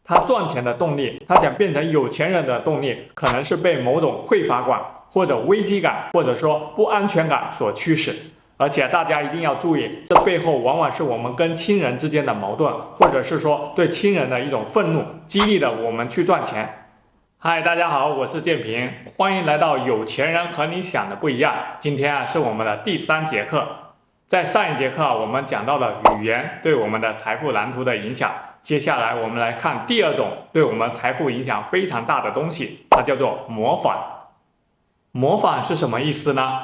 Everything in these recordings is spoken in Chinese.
他赚钱的动力，他想变成有钱人的动力，可能是被某种匮乏感或者危机感，或者说不安全感所驱使。而且大家一定要注意，这背后往往是我们跟亲人之间的矛盾，或者是说对亲人的一种愤怒，激励了我们去赚钱。嗨，大家好，我是建平，欢迎来到有钱人和你想的不一样。今天是我们的第3节课。在上一节课我们讲到了语言对我们的财富蓝图的影响。接下来我们来看第2种对我们财富影响非常大的东西，它叫做模仿。模仿是什么意思呢？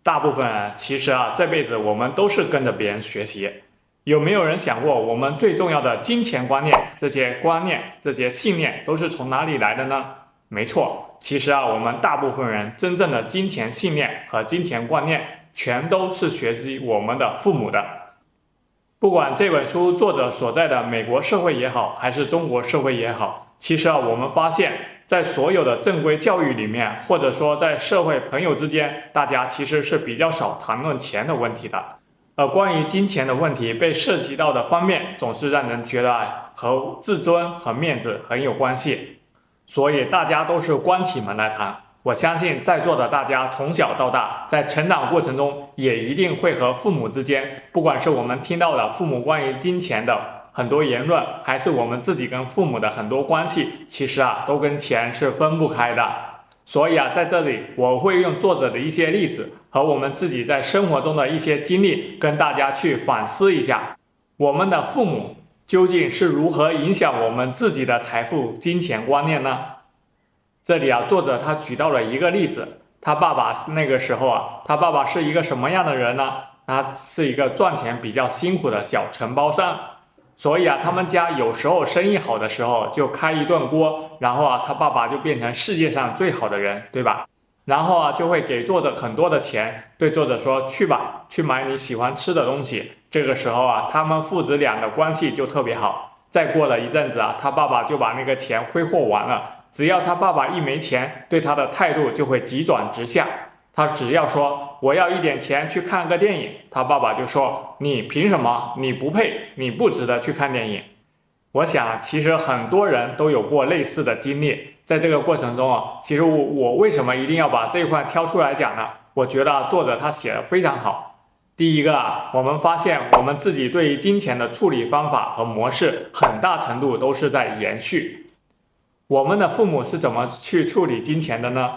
大部分人其实这辈子我们都是跟着别人学习。有没有人想过，我们最重要的金钱观念，这些观念、这些信念都是从哪里来的呢？没错，其实我们大部分人真正的金钱信念和金钱观念，全都是学习我们的父母的。不管这本书作者所在的美国社会也好，还是中国社会也好，其实我们发现在所有的正规教育里面，或者说在社会朋友之间，大家其实是比较少谈论钱的问题的。而关于金钱的问题被涉及到的方面，总是让人觉得和自尊和面子很有关系，所以大家都是关起门来谈。我相信在座的大家从小到大，在成长过程中也一定会和父母之间，不管是我们听到的父母关于金钱的很多言论，还是我们自己跟父母的很多关系，其实都跟钱是分不开的。所以在这里我会用作者的一些例子和我们自己在生活中的一些经历，跟大家去反思一下，我们的父母究竟是如何影响我们自己的财富金钱观念呢？这里作者他举到了一个例子，他爸爸那个时候他爸爸是一个什么样的人呢？他是一个赚钱比较辛苦的小承包商，所以他们家有时候生意好的时候就开一顿锅，然后他爸爸就变成世界上最好的人，对吧？然后就会给作者很多的钱，对作者说去吧，去买你喜欢吃的东西。这个时候他们父子俩的关系就特别好。再过了一阵子他爸爸就把那个钱挥霍完了。只要他爸爸一没钱，对他的态度就会急转直下。他只要说我要一点钱去看个电影，他爸爸就说你凭什么？你不配，你不值得去看电影。我想其实很多人都有过类似的经历。在这个过程中其实我为什么一定要把这一块挑出来讲呢？我觉得作者他写得非常好。第一个我们发现我们自己对于金钱的处理方法和模式，很大程度都是在延续。我们的父母是怎么去处理金钱的呢？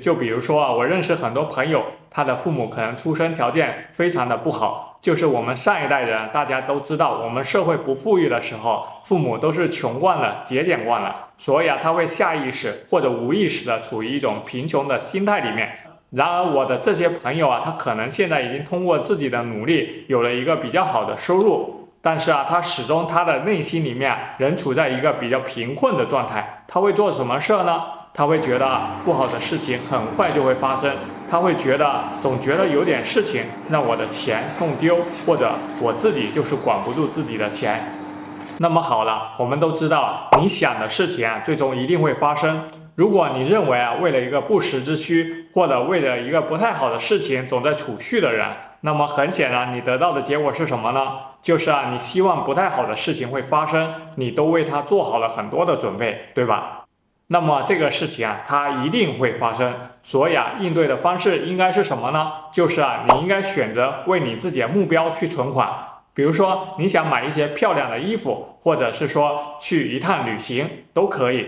就比如说我认识很多朋友，他的父母可能出身条件非常的不好，就是我们上一代人大家都知道，我们社会不富裕的时候，父母都是穷惯了，节俭惯了，所以他会下意识或者无意识的处于一种贫穷的心态里面。然而我的这些朋友他可能现在已经通过自己的努力有了一个比较好的收入，但是他始终他的内心里面仍处在一个比较贫困的状态。他会做什么事呢？他会觉得不好的事情很快就会发生，他会总觉得有点事情让我的钱弄丢，或者我自己就是管不住自己的钱。那么好了，我们都知道你想的事情最终一定会发生。如果你认为为了一个不时之需，或者为了一个不太好的事情总在储蓄的人，那么很显然你得到的结果是什么呢？就是你希望不太好的事情会发生，你都为它做好了很多的准备，对吧？那么这个事情它一定会发生，所以应对的方式应该是什么呢？就是你应该选择为你自己的目标去存款。比如说你想买一些漂亮的衣服，或者是说去一趟旅行都可以，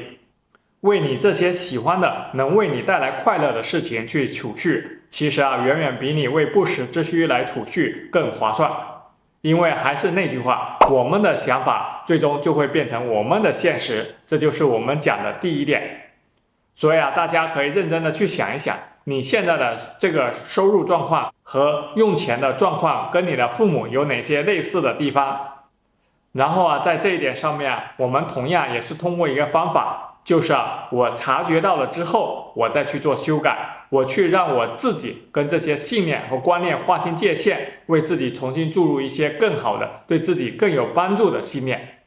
为你这些喜欢的能为你带来快乐的事情去储蓄，其实远远比你为不时之需来储蓄更划算。因为还是那句话，我们的想法最终就会变成我们的现实，这就是我们讲的第1点。所以大家可以认真的去想一想，你现在的这个收入状况和用钱的状况跟你的父母有哪些类似的地方。然后在这一点上面我们同样也是通过一个方法，就是我察觉到了之后，我再去做修改，我去让我自己跟这些信念和观念划清界限，为自己重新注入一些更好的，对自己更有帮助的信念。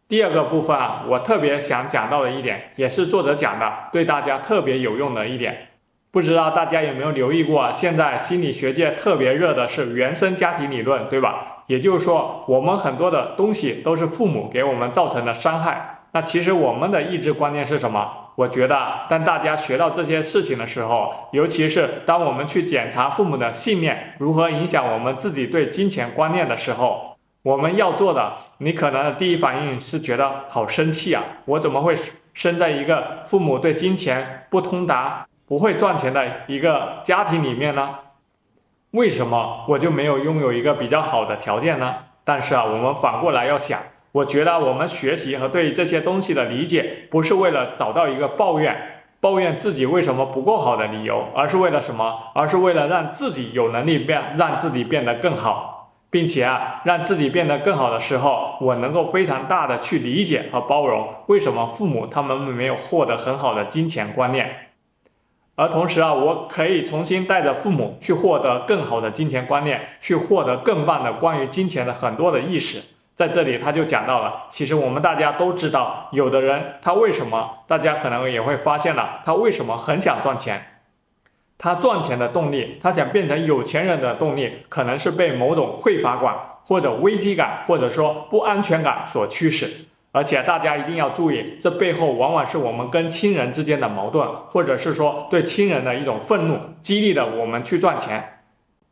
第2个部分我特别想讲到的一点，也是作者讲的，对大家特别有用的一点。不知道大家有没有留意过，现在心理学界特别热的是原生家庭理论，对吧？也就是说，我们很多的东西都是父母给我们造成的伤害。那其实我们的意志观念是什么？我觉得当大家学到这些事情的时候，尤其是当我们去检查父母的信念如何影响我们自己对金钱观念的时候，我们要做的，你可能的第一反应是觉得好生气啊，我怎么会生在一个父母对金钱不通达、不会赚钱的一个家庭里面呢？为什么我就没有拥有一个比较好的条件呢？但是我们反过来要想，我觉得我们学习和对这些东西的理解，不是为了找到一个抱怨自己为什么不够好的理由，而是为了什么？而是为了让自己有能力让自己变得更好，并且让自己变得更好的时候，我能够非常大的去理解和包容为什么父母他们没有获得很好的金钱观念。而同时我可以重新带着父母去获得更好的金钱观念，去获得更棒的关于金钱的很多的意识。在这里他就讲到了，其实我们大家都知道，有的人他为什么，大家可能也会发现了，他为什么很想赚钱。他赚钱的动力，他想变成有钱人的动力，可能是被某种匮乏感或者危机感或者说不安全感所驱使。而且大家一定要注意，这背后往往是我们跟亲人之间的矛盾，或者是说对亲人的一种愤怒，激励了我们去赚钱。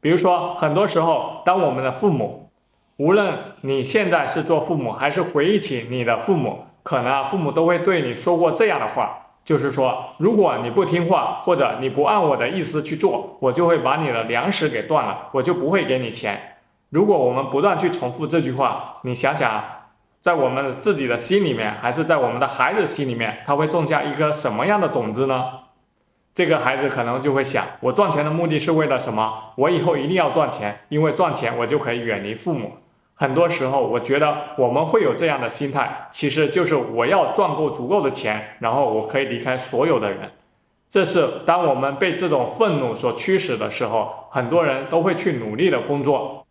比如说很多时候，当我们的父母，无论你现在是做父母还是回忆起你的父母，可能父母都会对你说过这样的话，就是说，如果你不听话，或者你不按我的意思去做，我就会把你的粮食给断了，我就不会给你钱。如果我们不断去重复这句话，你想想在我们自己的心里面，还是在我们的孩子心里面，他会种下一颗什么样的种子呢？这个孩子可能就会想，我赚钱的目的是为了什么？我以后一定要赚钱，因为赚钱我就可以远离父母。很多时候我觉得我们会有这样的心态，其实就是我要赚够足够的钱，然后我可以离开所有的人。这是当我们被这种愤怒所驱使的时候，很多人都会去努力的工作，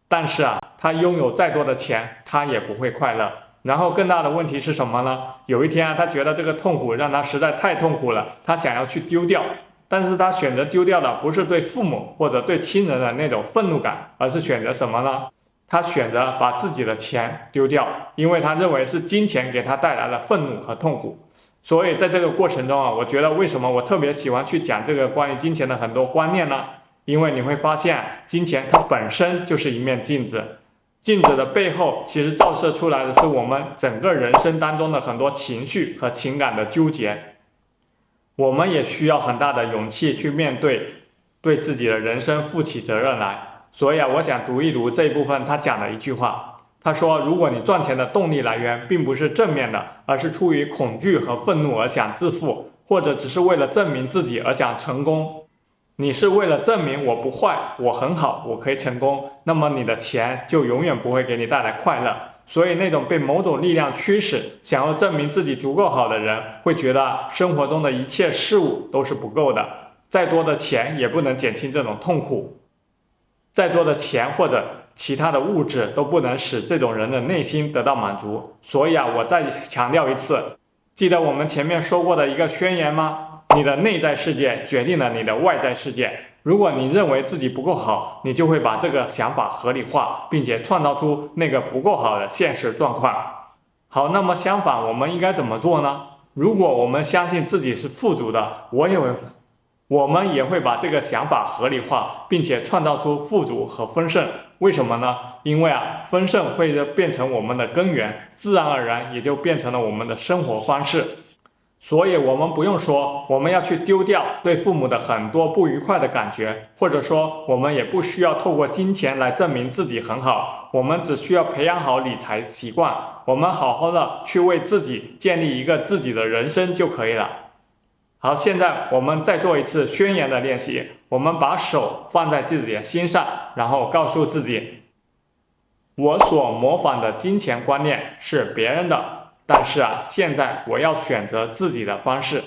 但是他拥有再多的钱，他也不会快乐。然后更大的问题是什么呢？有一天他觉得这个痛苦让他实在太痛苦了，他想要去丢掉，但是他选择丢掉的不是对父母或者对亲人的那种愤怒感，而是选择什么呢？他选择把自己的钱丢掉，因为他认为是金钱给他带来了愤怒和痛苦。所以在这个过程中我觉得为什么我特别喜欢去讲这个关于金钱的很多观念呢？因为你会发现，金钱它本身就是一面镜子，镜子的背后其实照射出来的是我们整个人生当中的很多情绪和情感的纠结。我们也需要很大的勇气去面对，对自己的人生负起责任来。所以我想读一读这一部分他讲的一句话，他说，如果你赚钱的动力来源并不是正面的，而是出于恐惧和愤怒而想致富，或者只是为了证明自己而想成功，你是为了证明我不坏，我很好，我可以成功，那么你的钱就永远不会给你带来快乐。所以那种被某种力量驱使，想要证明自己足够好的人，会觉得生活中的一切事物都是不够的，再多的钱也不能减轻这种痛苦，再多的钱或者其他的物质都不能使这种人的内心得到满足。所以我再强调一次，记得我们前面说过的一个宣言吗？你的内在世界决定了你的外在世界。如果你认为自己不够好，你就会把这个想法合理化，并且创造出那个不够好的现实状况。好，那么相反，我们应该怎么做呢？如果我们相信自己是富足的，我们也会把这个想法合理化，并且创造出富足和丰盛。为什么呢？因为丰盛会变成我们的根源，自然而然也就变成了我们的生活方式。所以我们不用说我们要去丢掉对父母的很多不愉快的感觉，或者说我们也不需要透过金钱来证明自己很好，我们只需要培养好理财习惯，我们好好的去为自己建立一个自己的人生就可以了。好，现在我们再做一次宣言的练习，我们把手放在自己的心上，然后告诉自己，我所模仿的金钱观念是别人的，但是现在我要选择自己的方式。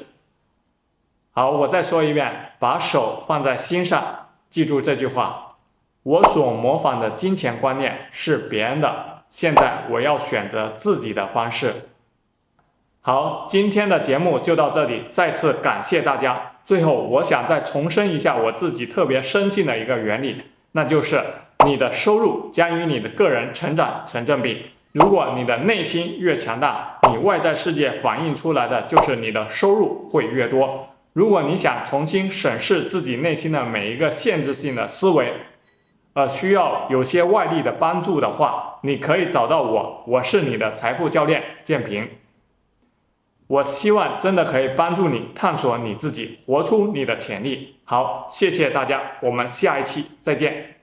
好，我再说一遍，把手放在心上，记住这句话，我所模仿的金钱观念是别人的，现在我要选择自己的方式。好，今天的节目就到这里，再次感谢大家。最后我想再重申一下我自己特别深信的一个原理，那就是你的收入将与你的个人成长成正比。如果你的内心越强大，你外在世界反映出来的就是你的收入会越多。如果你想重新审视自己内心的每一个限制性的思维，需要有些外力的帮助的话，你可以找到我，我是你的财富教练建平。我希望真的可以帮助你探索你自己，活出你的潜力。好，谢谢大家，我们下一期再见。